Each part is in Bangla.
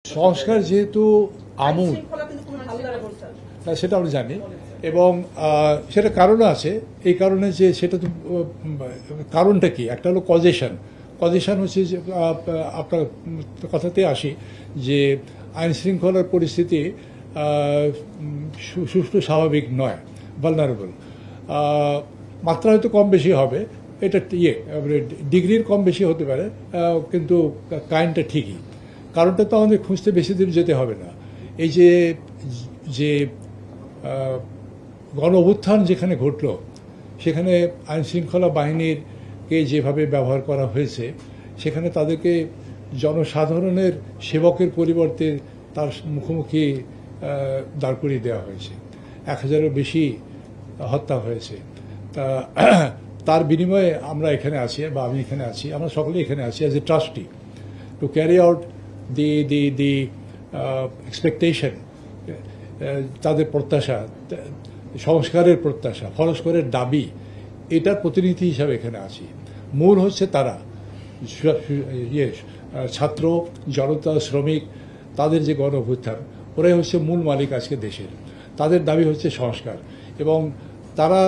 সংস্কার যেহেতু আমূল সেটা আমরা জানি এবং সেটা কারণও আছে। এই কারণে যে সেটা তো কারণটা কি, একটা হলো কজেশন হচ্ছে যে আপনার কথাতে আসি যে আইন শৃঙ্খলার পরিস্থিতি সুষ্ঠু স্বাভাবিক নয়, ভালনারেবল। মাত্রা হয়তো কম বেশি হবে, এটা ডিগ্রির কম বেশি হতে পারে, কিন্তু কাইন্ডটা ঠিকই। কারণটা তো আমাদের খুঁজতে বেশি দূর যেতে হবে না। এই যে যে গণ অভ্যুত্থান যেখানে ঘটল, সেখানে আইন শৃঙ্খলা বাহিনীরকে যেভাবে ব্যবহার করা হয়েছে, সেখানে তাদেরকে জনসাধারণের সেবকের পরিবর্তে তার মুখোমুখি দাঁড় করিয়ে দেওয়া হয়েছে। 1000-এরও বেশি হত্যা হয়েছে। তার বিনিময়ে আমরা এখানে আছি, বা আমি এখানে আছি, আমরা সকলে এখানে আছি as a trustee to carry out the expectation, তাদের প্রত্যাশা, সংস্কারের প্রত্যাশা, সংস্কারের দাবি, এটার প্রতিনিধি হিসাবে এখানে আছি। মূল হচ্ছে তারা ছাত্র জনতা, শ্রমিক, তাদের যে গণ অভ্যুত্থান, ওরাই হচ্ছে মূল মালিক আজকে দেশের। তাদের দাবি হচ্ছে সংস্কার, এবং তারা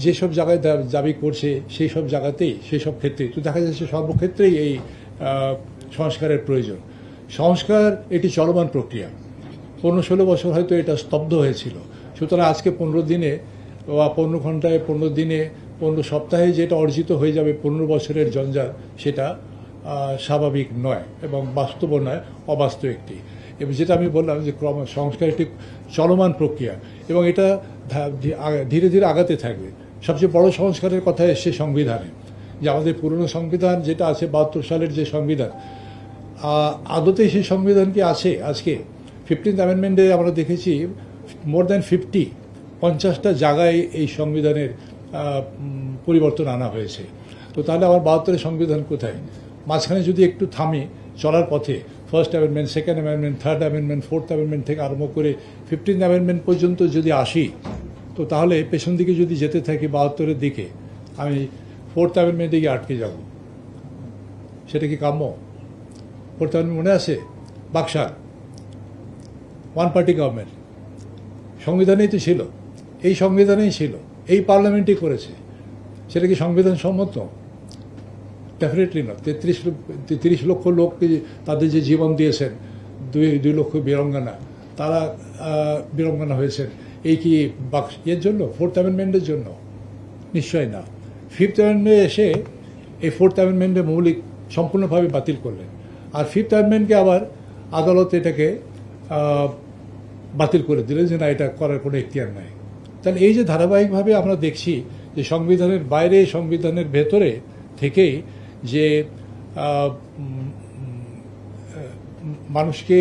যেসব জায়গায় দাবি করছে সেই সব জায়গাতেই, সেই সব ক্ষেত্রে তো দেখা যাচ্ছে সর্বক্ষেত্রেই এই সংস্কারের প্রয়োজন। সংস্কার এটি চলমান প্রক্রিয়া। 15-16 বছর হয়তো এটা স্তব্ধ হয়েছিল। সুতরাং আজকে 15 দিনে বা 15 ঘন্টায়, 15 দিনে, 15 সপ্তাহে যেটা অর্জিত হয়ে যাবে 15 বছরের জঞ্জাল, সেটা স্বাভাবিক নয় এবং বাস্তব নয়, অবাস্তব একটি। এবং যেটা আমি বললাম যে সংস্কার একটি চলমান প্রক্রিয়া এবং এটা ধীরে ধীরে আগাতে থাকবে। সবচেয়ে বড় সংস্কারের কথা এসছে সংবিধানে, যে আমাদের পুরনো সংবিধান যেটা আছে 72 সালের যে সংবিধান, আদতে সেই সংবিধান কি আছে আজকে? 15th অ্যামেন্ডমেন্টে আমরা দেখেছি মোর দ্যান 50টা জায়গায় এই সংবিধানের পরিবর্তন আনা হয়েছে। তো তাহলে আমার 72-এর সংবিধান কোথায়? মাঝখানে যদি একটু থামি চলার পথে, first amendment, second amendment, third amendment, fourth amendment থেকে আরম্ভ করে 15th অ্যামেন্ডমেন্ট পর্যন্ত যদি আসি, তো তাহলে পেছন দিকে যদি যেতে থাকি 72-এর দিকে, আমি 4th অ্যামেন্ডমেন্টে গিয়ে আটকে যাব। সেটা কি কাম্য? 4th অ্যামেন্ডমেন্ট মনে আছে? বাকশাল ওয়ান পার্টি গভর্নমেন্ট, সংবিধানেই তো ছিল, এই সংবিধানেই ছিল, এই পার্লামেন্টই করেছে। সেটা কি সংবিধান সম্মত? Definitely not. 30 লক্ষ লোক তাদের যে জীবন দিয়েছেন, 2 লক্ষ বীরাঙ্গনা, তারা বীরাঙ্গনা হয়েছেন এই কি এর জন্য, 4th অ্যামেন্ডমেন্টের জন্য? নিশ্চয় না। 5th অ্যামেন্ডমেন্টে এসে এই 4th অ্যামেন্ডমেন্টের মৌলিক সম্পূর্ণভাবে বাতিল করলেন, আর 5th অ্যামেন্ডমেন্টকে আবার আদালত এটাকে বাতিল করে দিলেন যে না, এটা করার কোনো এখতিয়ার নাই। তাহলে এই যে ধারাবাহিকভাবে আমরা দেখছি যে সংবিধানের বাইরে, সংবিধানের ভেতরে থেকেই যে মানুষকে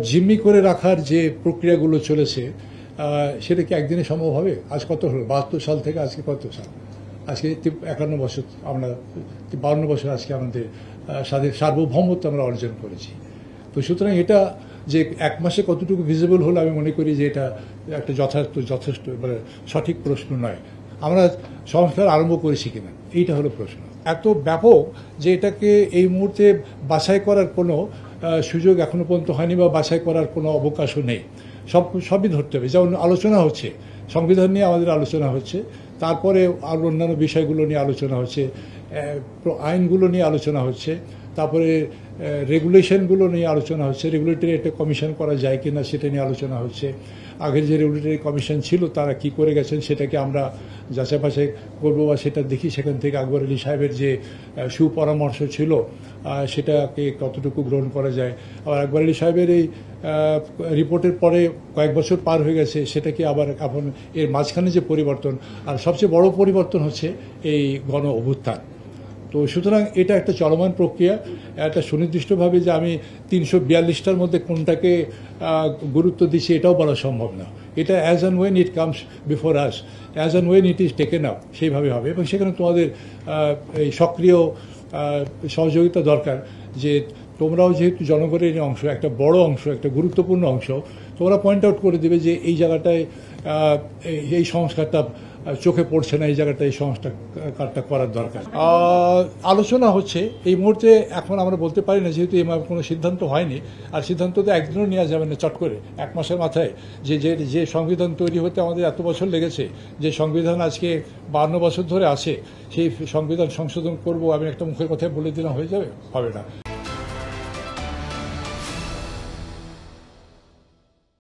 জিম্মি করে রাখার যে প্রক্রিয়াগুলো চলেছে, সেটা কি একদিনে সম্ভব হবে? আজ কত হলো? 72 সাল থেকে আজকে কত সাল? আজকে 51 বছর, আমরা 52 বছর আজকে আমাদের সার্বভৌমত্ব আমরা অর্জন করেছি। তো সুতরাং এটা যে 1 মাসে কতটুকু ভিজিবল হলো, আমি মনে করি যে এটা একটা যথেষ্ট মানে সঠিক প্রশ্ন নয়। আমরা সংস্কার আরম্ভ করেছি কিনা, এইটা হলো প্রশ্ন। এত ব্যাপক যে এটাকে এই মুহূর্তে বাছাই করার কোনো সুযোগ এখনো পর্যন্ত হয়নি, বা বাছাই করার কোনো অবকাশও নেই। সবই ধরতে হবে। যেমন আলোচনা হচ্ছে, সংবিধান নিয়ে আমাদের আলোচনা হচ্ছে, তারপরে আরও অন্যান্য বিষয়গুলো নিয়ে আলোচনা হচ্ছে, আইনগুলো নিয়ে আলোচনা হচ্ছে, তারপরে রেগুলেশনগুলো নিয়ে আলোচনা হচ্ছে, রেগুলেটরি একটা কমিশন করা যায় কিনা সেটা নিয়ে আলোচনা হচ্ছে। আগের যে রেগুলেটরি কমিশন ছিল তারা কি করে গেছেন সেটাকে আমরা যাচাই বাছাই করবো, বা সেটা দেখি সেখান থেকে আকবর আলী সাহেবের যে সুপরামর্শ ছিল সেটাকে কতটুকু গ্রহণ করা যায়। আবার আকবর আলী সাহেবের এই রিপোর্টের পরে কয়েক বছর পার হয়ে গেছে, সেটাকে আবার এখন এর মাঝখানে যে পরিবর্তন, আর সবচেয়ে বড় পরিবর্তন হচ্ছে এই গণ অভ্যুত্থান। তো সুতরাং এটা একটা চলমান প্রক্রিয়া। একটা সুনির্দিষ্টভাবে যে আমি 342টার মধ্যে কোনটাকে গুরুত্ব দিচ্ছি এটাও বলা সম্ভব না। এটা as and when it comes before us, as and when it is taken up, সেইভাবে হবে। এবং সেখানে তোমাদের এই সক্রিয় সহযোগিতা দরকার, যে তোমরাও যেহেতু জনগণের অংশ, একটা বড় অংশ, একটা গুরুত্বপূর্ণ অংশ, তোমরা পয়েন্ট আউট করে দেবে যে এই জায়গাটায় এই সংস্কারটা চোখে পড়ছে না এই জায়গাটা এই সংস্কারটা করার দরকার। আলোচনা হচ্ছে এই মুহূর্তে, এখন আমরা বলতে পারি না যেহেতু এভাবে কোনো সিদ্ধান্ত হয়নি, আর সিদ্ধান্ত তো একদিনও নেওয়া যাবে না চট করে 1 মাসের মাথায়। যে সংবিধান তৈরি হতে আমাদের এত বছর লেগেছে, যে সংবিধান আজকে 52 বছর ধরে আছে, সেই সংবিধান সংশোধন করব আমি একটা মুখের কথায় বলে দিলাম হয়ে যাবে, হবে না।